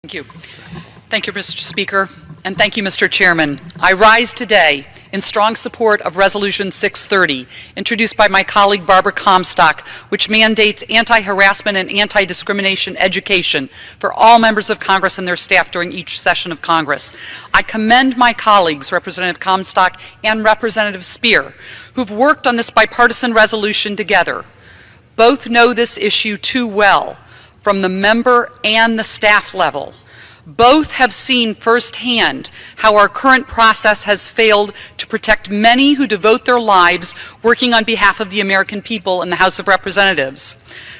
Thank you. Thank you, Mr. Speaker, and thank you, Mr. Chairman. I rise today in strong support of Resolution 630, introduced by my colleague Barbara Comstock, which mandates anti-harassment and anti-discrimination education for all members of Congress and their staff during each session of Congress. I commend my colleagues, Representative Comstock and Representative Speer, who've worked on this bipartisan resolution together. Both know this issue too well, from the member and the staff level. Both have seen firsthand how our current process has failed to protect many who devote their lives working on behalf of the American people in the House of Representatives.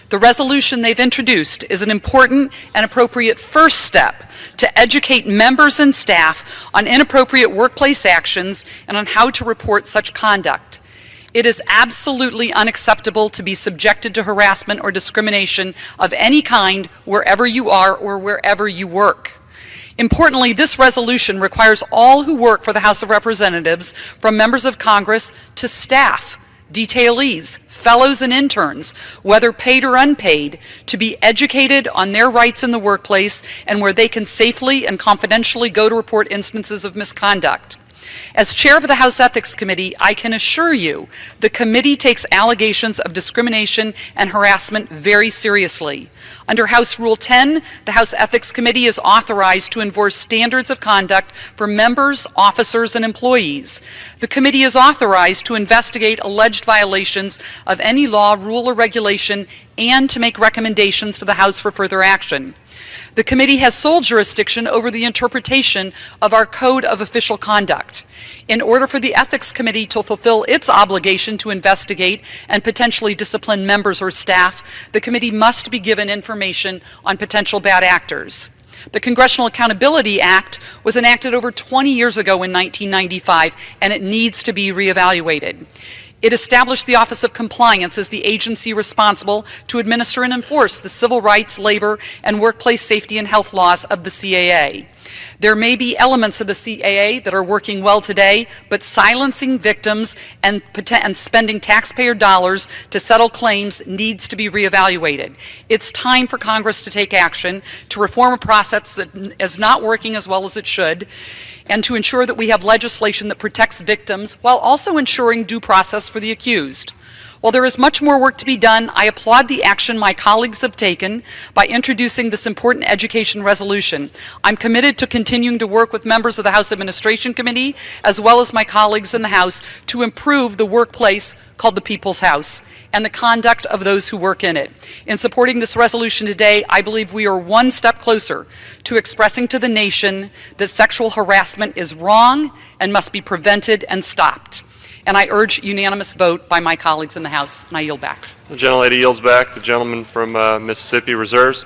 The resolution they've introduced is an important and appropriate first step to educate members and staff on inappropriate workplace actions and on how to report such conduct. It is absolutely unacceptable to be subjected to harassment or discrimination of any kind wherever you are or wherever you work. Importantly, this resolution requires all who work for the House of Representatives, from members of Congress to staff, detailees, fellows, and interns, whether paid or unpaid, to be educated on their rights in the workplace and where they can safely and confidentially go to report instances of misconduct. As chair of the House Ethics Committee, I can assure you the committee takes allegations of discrimination and harassment very seriously. Under House Rule 10, the House Ethics Committee is authorized to enforce standards of conduct for members, officers, and employees. The committee is authorized to investigate alleged violations of any law, rule, or regulation and to make recommendations to the House for further action. The committee has sole jurisdiction over the interpretation of our Code of Official Conduct. In order for the Ethics Committee to fulfill its obligation to investigate and potentially discipline members or staff, the committee must be given information on potential bad actors. The Congressional Accountability Act was enacted over 20 years ago in 1995, and it needs to be reevaluated. It established the Office of Compliance as the agency responsible to administer and enforce the civil rights, labor, and workplace safety and health laws of the CAA. There may be elements of the CAA that are working well today, but silencing victims and spending taxpayer dollars to settle claims needs to be reevaluated. It's time for Congress to take action to reform a process that is not working as well as it should, and to ensure that we have legislation that protects victims while also ensuring due process for the accused. While there is much more work to be done, I applaud the action my colleagues have taken by introducing this important education resolution. I'm committed to continuing to work with members of the House Administration Committee, as well as my colleagues in the House, to improve the workplace called the People's House and the conduct of those who work in it. In supporting this resolution today, I believe we are one step closer to expressing to the nation that sexual harassment is wrong and must be prevented and stopped. And I urge unanimous vote by my colleagues in the House, and I yield back. The gentlelady yields back. The gentleman from Mississippi reserves.